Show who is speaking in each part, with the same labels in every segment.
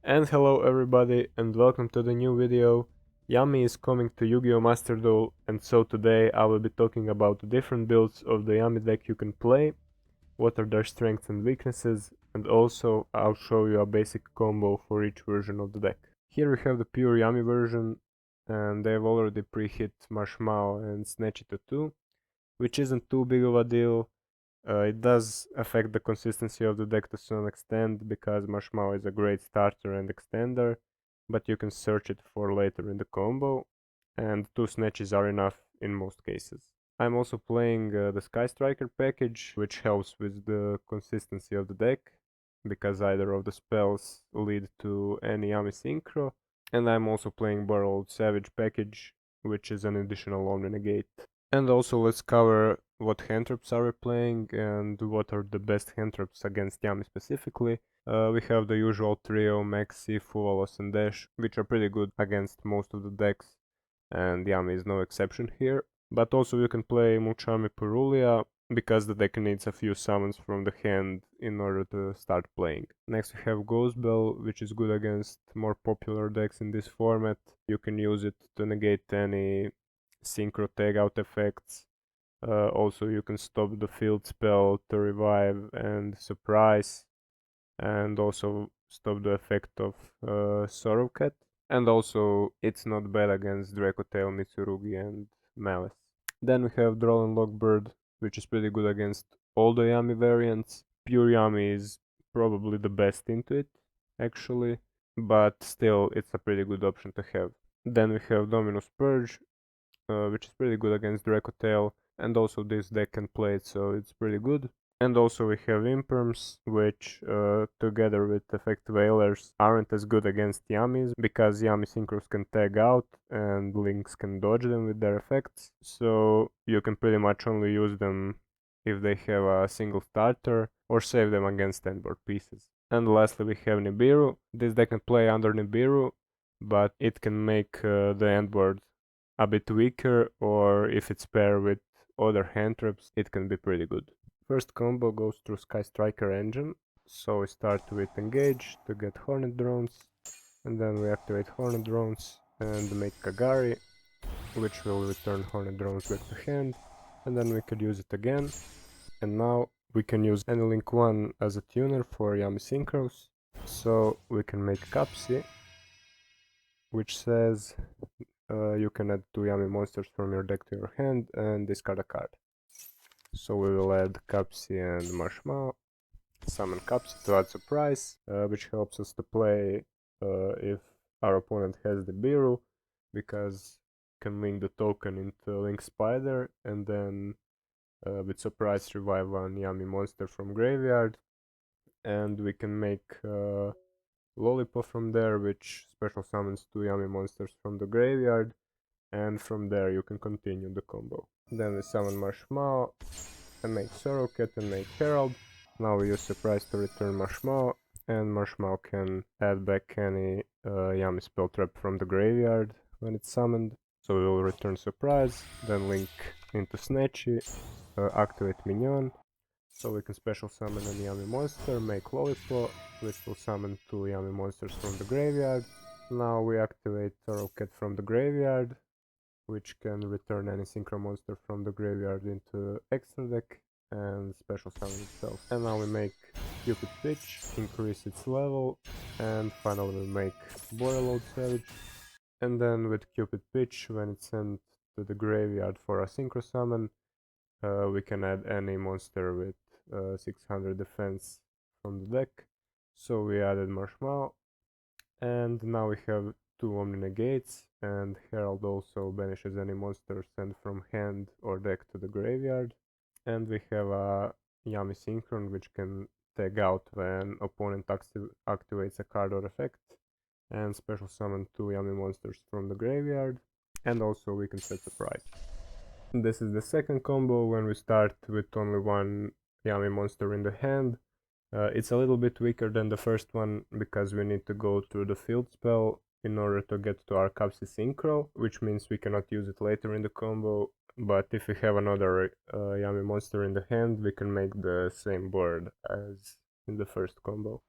Speaker 1: And hello everybody and welcome to the new video. Yummy is coming to Yu-Gi-Oh! Master Duel, and so today I will be talking about the different builds of the Yummy deck you can play, what are their strengths and weaknesses, and also I'll show you a basic combo for each version of the deck. Here we have the pure Yummy version, and they've already pre-hit Marshmallow and Snatchito too, which isn't too big of a deal. It does affect the consistency of the deck to some extent because Marshmallow is a great starter and extender, but you can search it for later in the combo, and 2 snatches are enough in most cases. I'm also playing the Sky Striker package, which helps with the consistency of the deck, because either of the spells lead to any Yummy Synchro, and I'm also playing Burrowed Savage package, which is an additional Omni Negate. And also let's cover what hand traps are we playing and what are the best hand traps against Yummy specifically. We have the usual trio, Maxi, Fuvalos and Dash, which are pretty good against most of the decks, and Yummy is no exception here. But also you can play Muchami Purulia, because the deck needs a few summons from the hand in order to start playing. Next we have Ghost Bell, which is good against more popular decks in this format. You can use it to negate any synchro tag out effects. Also you can stop the field spell to revive and surprise, and also stop the effect of Sorrow Cat. And also it's not bad against Draco Tail, Mitsurugi and Malice. Then we have Droll Lockbird, which is pretty good against all the Yummy variants. Pure Yummy is probably the best into it, actually, but still it's a pretty good option to have. Then we have Dominus Purge, which is pretty good against Draco Tail, and also this deck can play it, so it's pretty good. And also we have Imperms, which together with Effect Whalers aren't as good against Yummies, because Yummy Synchros can tag out and Links can dodge them with their effects, so you can pretty much only use them if they have a single starter, or save them against endboard pieces. And lastly we have Nibiru. This deck can play under Nibiru, but it can make the endboard a bit weaker, or if it's paired with other hand traps, it can be pretty good. First combo goes through Sky Striker engine, so we start with Engage to get Hornet Drones, and then we activate Hornet Drones and make Kagari, which will return Hornet Drones back to hand, and then we could use it again. And now we can use Anilink 1 as a tuner for Yummy Synchros, so we can make Capsi, which says you can add 2 Yummy monsters from your deck to your hand and discard a card. So we will add Capsi and Marshmallow, summon Capsi to add Surprise, which helps us to play if our opponent has the Biru, because can link the token into Link Spider, and then with Surprise revive one Yummy monster from graveyard, and we can make Lollipop from there, which special summons 2 Yummy monsters from the graveyard, and from there you can continue the combo. Then we summon Marshmallow and make Sorrow Cat and make Herald. Now we use Surprise to return Marshmallow, and Marshmallow can add back any Yummy spell trap from the graveyard when it's summoned. So we will return Surprise, then link into Snatchy, activate Minion, so we can special summon a Yummy monster, make Lollipop, which will summon 2 Yummy monsters from the graveyard. Now we activate Sorrow Cat from the graveyard, which can return any synchro monster from the graveyard into extra deck and special summon itself. And now we make Cupid Pitch, increase its level, and finally we make Boreload Savage. And then with Cupid Pitch, when it's sent to the graveyard for a synchro summon, we can add any monster with 600 defense from the deck. So we added Marshmallow, and now we have 2 Omni Negates, and Herald also banishes any monster sent from hand or deck to the graveyard. And we have a Yummy Synchron, which can tag out when opponent activates a card or effect, and special summon 2 Yummy monsters from the graveyard, and also we can set Surprise. This is the second combo when we start with only 1 Yummy monster in the hand. It's a little bit weaker than the first one because we need to go through the field spell in order to get to our Capsi Synchro, which means we cannot use it later in the combo, but if we have another Yummy monster in the hand, we can make the same board as in the first combo.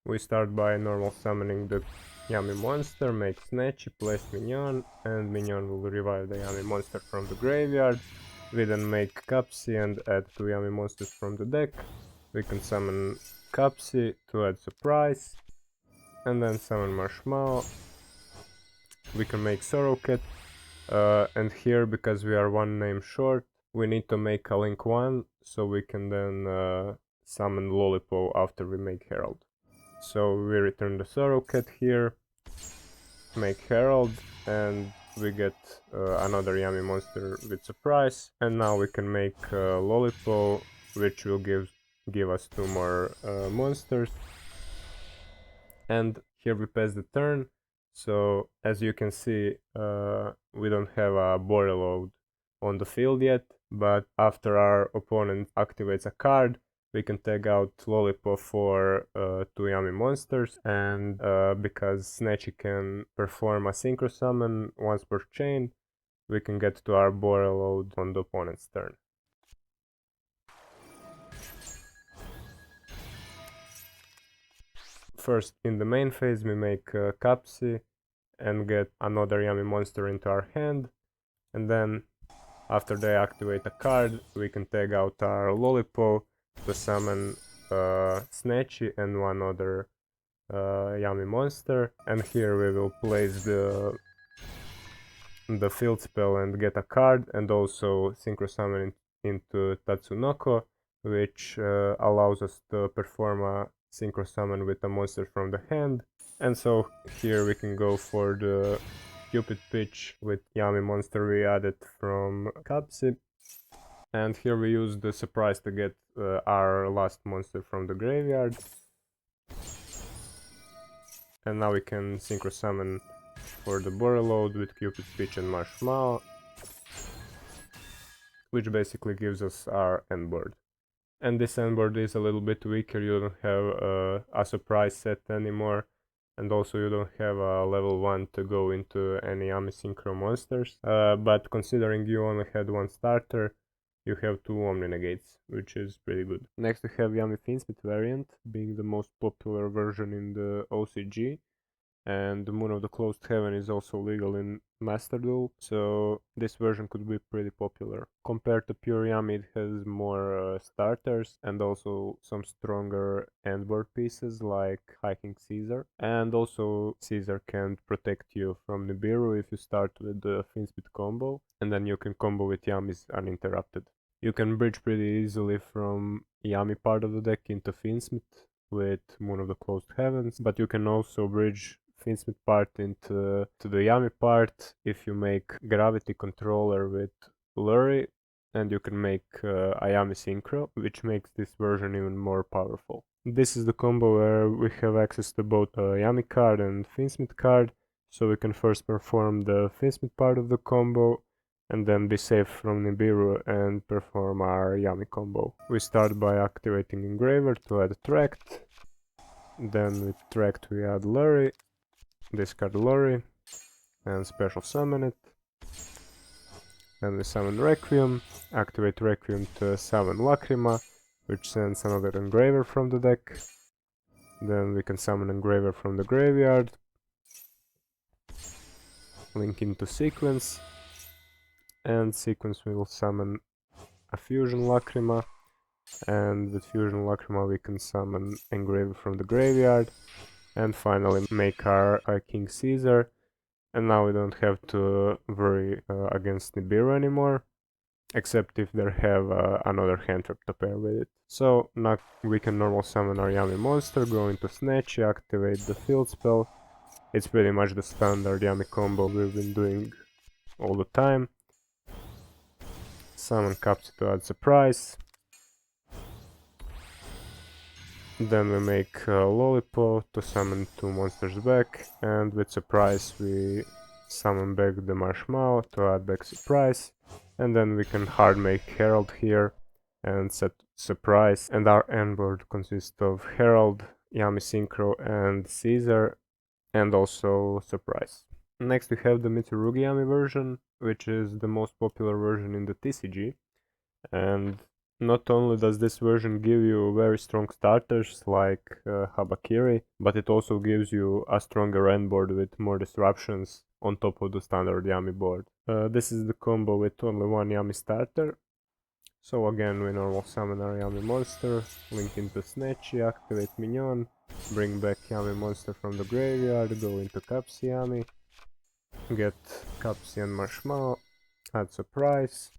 Speaker 1: We start by normal summoning the Yummy monster, make Snatchy, place Minion, and Minion will revive the Yummy monster from the graveyard. We then make Capsi and add 2 Yummy monsters from the deck. We can summon Capsi to add Surprise, and then summon Marshmallow. We can make Sorrowcat, and here, because we are one name short, we need to make a link 1, so we can then summon Lollipop after we make Herald. So we return the Sorrowcat here, make Herald, and we get another Yummy monster with Surprise. And now we can make Lollipop, which will give us 2 more monsters. And here we pass the turn. So as you can see, we don't have a Borreload on the field yet, but after our opponent activates a card, we can tag out Lollipop for 2 Yummy monsters, and because Snatchy can perform a Synchro Summon once per chain, we can get to our Borreload on the opponent's turn. First, in the main phase, we make Capsi and get another Yummy monster into our hand, and then after they activate a card, we can tag out our Lollipop to summon Snatchy and 1 other Yummy monster. And here we will place the field spell and get a card, and also Synchro Summon into Tatsunoko, which allows us to perform a Synchro Summon with a monster from the hand. And so here we can go for the Cupid Pitch with Yummy monster we added from Capsi. And here we use the Surprise to get our last monster from the graveyard. And now we can Synchro Summon for the Borreload with Cupid Pitch and Marshmallow, which basically gives us our end board. And this end board is a little bit weaker, you don't have a Surprise set anymore, and also you don't have a level 1 to go into any Yummy Synchro monsters, but considering you only had 1 starter, you have 2 Omni Negates, which is pretty good. Next we have Yummy Fiendsmith variant, being the most popular version in the OCG, and the Moon of the Closed Heaven is also legal in Master Duel, so this version could be pretty popular. Compared to Pure Yummy, it has more starters and also some stronger endboard pieces like Hiking Caesar, and also Caesar can protect you from Nibiru if you start with the Fiendsmith combo, and then you can combo with Yummies uninterrupted. You can bridge pretty easily from Yummy part of the deck into Fiendsmith with Moon of the Closed Heavens, but you can also bridge Fiendsmith part into the Yummy part if you make Gravity Controller with Lurie, and you can make a Yummy Synchro, which makes this version even more powerful. This is the combo where we have access to both a Yummy card and Fiendsmith card, so we can first perform the Fiendsmith part of the combo, and then be safe from Nibiru and perform our Yummy combo. We start by activating Engraver to add Tract, then with Tract we add Lurie, discard Lurie, and special summon it. Then we summon Requiem, activate Requiem to summon Lacrima, which sends another Engraver from the deck. Then we can summon Engraver from the graveyard, link into Sequence, and Sequence will summon a Fusion Lacrima, and with Fusion Lacrima we can summon Engraver from the graveyard, and finally make our King Caesar, and now we don't have to worry against Nibiru anymore, except if they have another hand trap to pair with it. So now we can normal summon our Yummy monster, go into Snatchy, activate the field spell. It's pretty much the standard Yummy combo we've been doing all the time. Summon Capsi to add Surprise. Then we make Lollipop to summon 2 monsters back, and with Surprise we summon back the Marshmallow to add back Surprise, and then we can hard make Herald here and set Surprise, and our end board consists of Herald, Yummy Synchro and Caesar, and also Surprise. Next we have the Mitsurugi Yummy version, which is the most popular version in the TCG, and Not only does this version give you very strong starters like Habakiri, but it also gives you a stronger end board with more disruptions on top of the standard Yummy board. This is the combo with only one Yummy starter. So again, we normal summon our Yummy monster, link into Snatchy, activate Minion, bring back Yummy monster from the graveyard, go into Capsy Yummy, get Capsy and Marshmallow, add Surprise,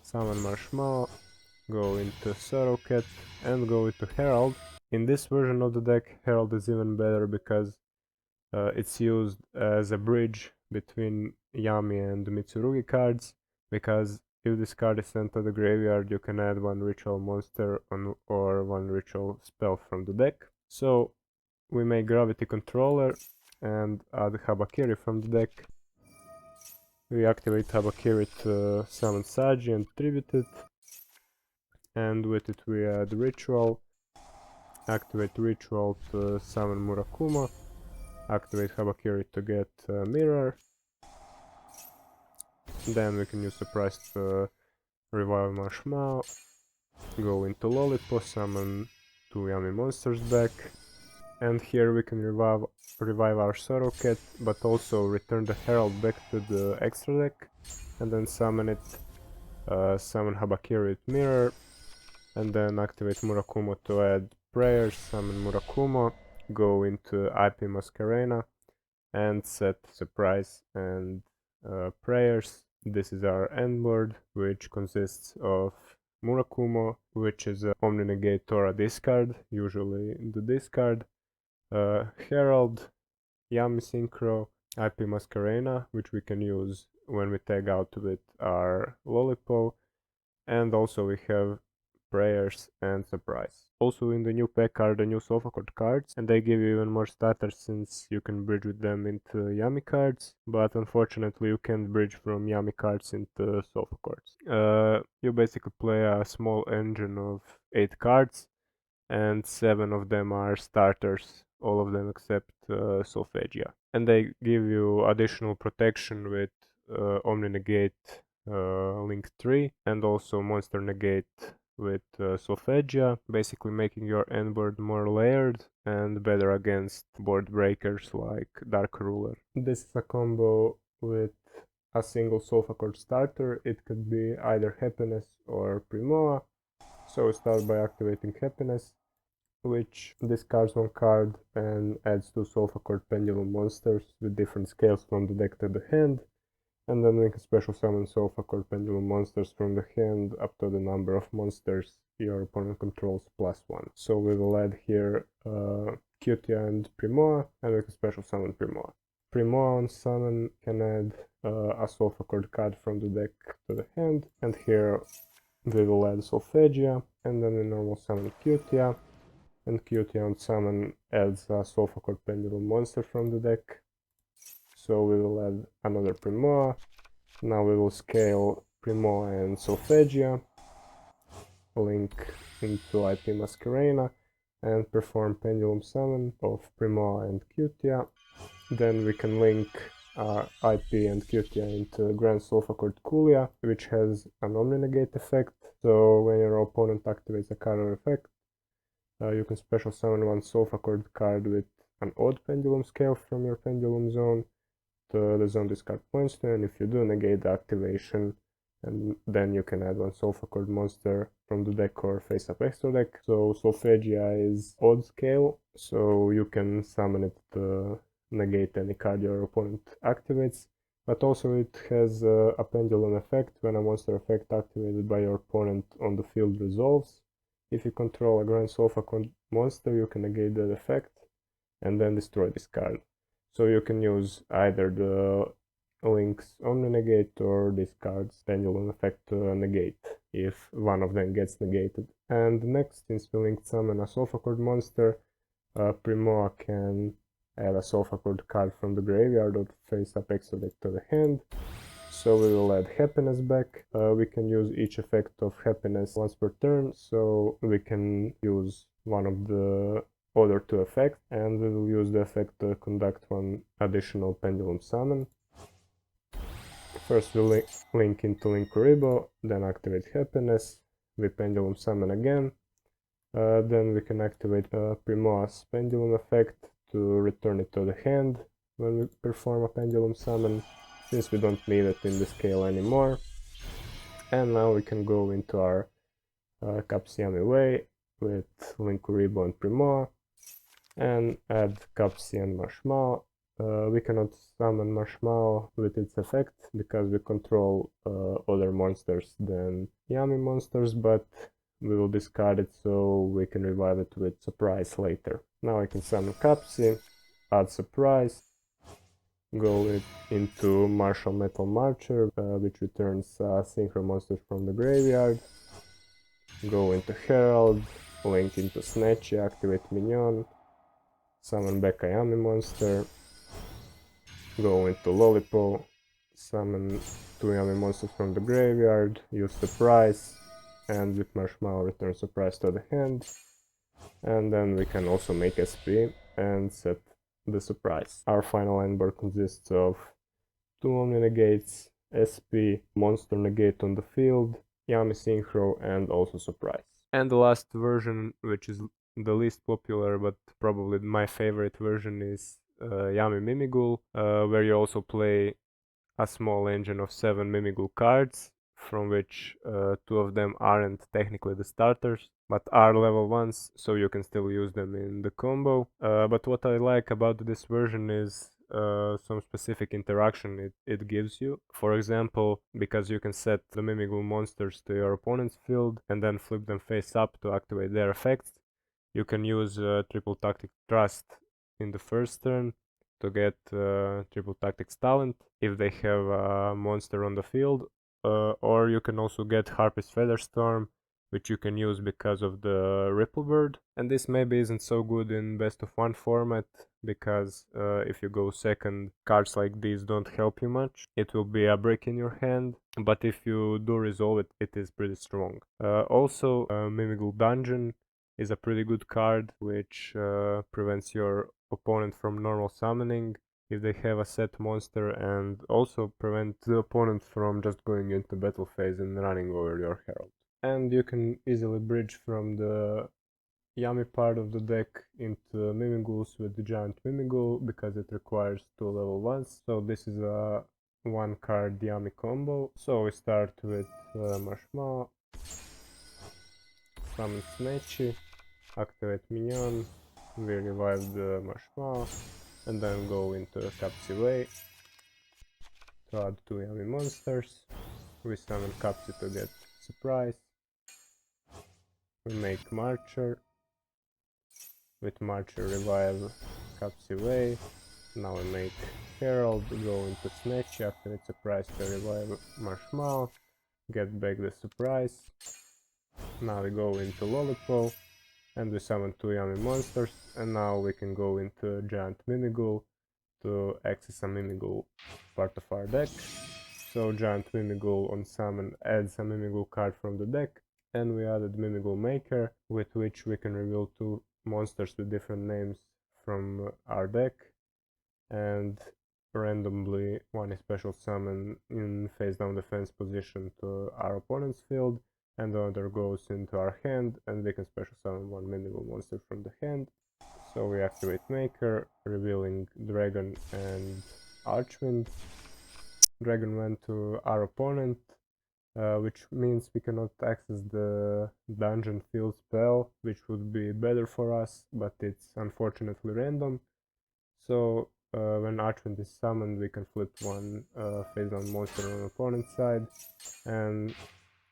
Speaker 1: summon Marshmallow, go into Sorrowcat, and go into Herald. In this version of the deck, Herald is even better because it's used as a bridge between Yummy and Mitsurugi cards, because if this card is sent to the graveyard, you can add one ritual monster or one ritual spell from the deck. So we make Gravity Controller and add Habakiri from the deck. We activate Habakiri to summon Saji and tribute it, and with it we add Ritual, activate Ritual to summon Murakuma, activate Habakiri to get Mirror, then we can use Surprise to revive Marshmallow, go into Lollipop, summon 2 Yummy monsters back, and here we can revive our Sorrowcat, but also return the Herald back to the extra deck, and then summon it, summon Habakiri with Mirror, and then activate Murakuma to add Prayers, summon Murakuma, go into IP Masquerena, and set Surprise and Prayers. This is our end board, which consists of Murakuma, which is a Omni Negate or a discard, usually the discard, Herald, Yummy Synchro, IP Masquerena, which we can use when we tag out with our Lollipop, and also we have Prayers and Surprise. Also in the new pack are the new Solfachord cards, and they give you even more starters since you can bridge with them into Yummy cards, but unfortunately you can't bridge from Yummy cards into Solfachords. You basically play a small engine of 8 cards, and 7 of them are starters, all of them except Solfachia. And they give you additional protection with Omni Negate Link 3 and also Monster Negate with Solfachia, basically making your end board more layered and better against board breakers like Dark Ruler. This is a combo with a single Solfachord starter. It could be either Happiness or Primoa. So we start by activating Happiness, which discards 1 card and adds 2 Solfachord Pendulum monsters with different scales from the deck to the hand, and then we can special summon Solfachord Pendulum monsters from the hand up to the number of monsters your opponent controls +1. So we will add here Cutia and Primoa, and we can special summon Primoa. Primoa on summon can add a Solfachord card from the deck to the hand, and here we will add Solfachia, and then we normal summon Cutia, and Yugioh on summon adds a Solfachord Pendulum monster from the deck. So we will add another Primoa. Now we will scale Primoa and Solfachia, link into IP Masquerena, and perform Pendulum Summon of Primoa and Yugioh. Then we can link IP and Yugioh into Grand Solfachord Kulia, which has an Omni Negate effect. So when your opponent activates a card or effect, you can special summon 1 Solfachord card with an odd pendulum scale from your pendulum zone to the zone discard points to, and if you do, negate the activation, and then you can add 1 Solfachord monster from the deck or face up extra deck. So Solfachia is odd scale, so you can summon it to negate any card your opponent activates, but also it has a pendulum effect. When a monster effect activated by your opponent on the field resolves, if you control a Grand Solfachord monster, you can negate that effect and then destroy this card. So you can use either the Link's Omni Negate or this card's Pendulum effect to negate if one of them gets negated. And next, since we linked summon a Solfachord monster, Primoa can add a Solfachord card from the graveyard or face up extra deck to the hand. So we will add Happiness back. We can use each effect of Happiness once per turn, so we can use one of the other 2 effects, and we will use the effect to conduct 1 additional Pendulum Summon. First we link into Linkuriboh, then activate Happiness, we Pendulum Summon again. Then we can activate Primo's Pendulum effect to return it to the hand when we perform a Pendulum Summon, since we don't need it in the scale anymore. And now we can go into our Caps Yummy way with Linkuriboh and Primo, and add Capsi and Marshmallow. We cannot summon Marshmallow with its effect because we control other monsters than Yummy monsters, but we will discard it so we can revive it with Surprise later. Now I can summon Capsi, add Surprise, go into Martial Metal Marcher, which returns Synchro monsters from the graveyard, go into Herald, link into Snatchy, activate Minion, summon back a Yummy monster, go into Lollipop, summon 2 Yummy monsters from the graveyard, use Surprise, and with Marshmallow return Surprise to the hand, and then we can also make SP and set the Surprise. Our final end board consists of 2 Omni Negates, SP, Monster Negate on the field, Yummy Synchro, and also Surprise. And the last version, which is the least popular but probably my favorite version, is Yummy Mimighoul, where you also play a small engine of 7 Mimighoul cards, from which 2 of them aren't technically the starters, but are level 1s, so you can still use them in the combo. But what I like about this version is some specific interaction it gives you. For example, because you can set the Mimighoul monsters to your opponent's field and then flip them face up to activate their effects, you can use Triple Tactic Trust in the first turn to get Triple Tactics Talent if they have a monster on the field, or you can also get Harpy's Featherstorm, which you can use because of the Ripple Bird. And this maybe isn't so good in best of 1 format, because if you go second, cards like these don't help you much. It will be a brick in your hand, but if you do resolve it, it is pretty strong. Also, Mimighoul Dungeon is a pretty good card, which prevents your opponent from normal summoning if they have a set monster, and also prevent the opponent from just going into battle phase and running over your herald. And you can easily bridge from the Yummy part of the deck into Mimighouls with the Giant Mimighoul, because it requires 2 level 1s. So this is a 1 card Yummy combo. So we start with Marshmallow, summon Snatchy, activate Minion, we revive the Marshmallow, and then go into Capsi way to add 2 Yummy monsters. We summon Capsi to get Surprise. We make Marcher. With Marcher revive Capsi way. Now we make Herald, go into Snatch, activate Surprise to revive Marshmallow, get back the Surprise. Now we go into Lollipop, and we summon 2 Yummy monsters, and now we can go into Giant Mimighoul to access a Mimighoul part of our deck. So Giant Mimighoul on summon adds a Mimighoul card from the deck, and we added Mimighoul Maker, with which we can reveal 2 monsters with different names from our deck, and randomly one is special summon in face down defense position to our opponent's field, and the other goes into our hand, and we can special summon 1 Mimighoul monster from the hand. So we activate Maker, revealing Dragon and Archwind. Dragon went to our opponent, which means we cannot access the dungeon field spell, which would be better for us, but it's unfortunately random. So when Archwind is summoned, we can flip 1 face down monster on opponent's side, and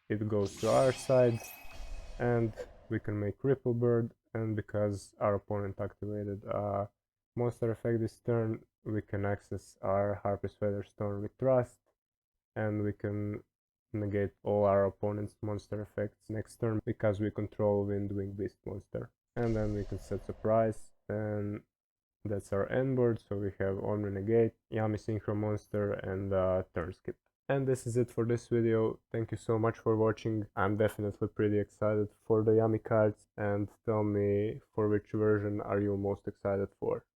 Speaker 1: it goes to our side, and we can make Ripple Bird, and because our opponent activated a monster effect this turn, we can access our Harpy's Featherstorm with Trust, and we can negate all our opponent's monster effects next turn because we control Windwing Beast monster. And then we can set Surprise, and that's our end board. So we have Omni Negate, Yummy Synchro monster, and turn skip. And this is it for this video. Thank you so much for watching. I'm definitely pretty excited for the Yummy cards, and tell me for which version are you most excited for.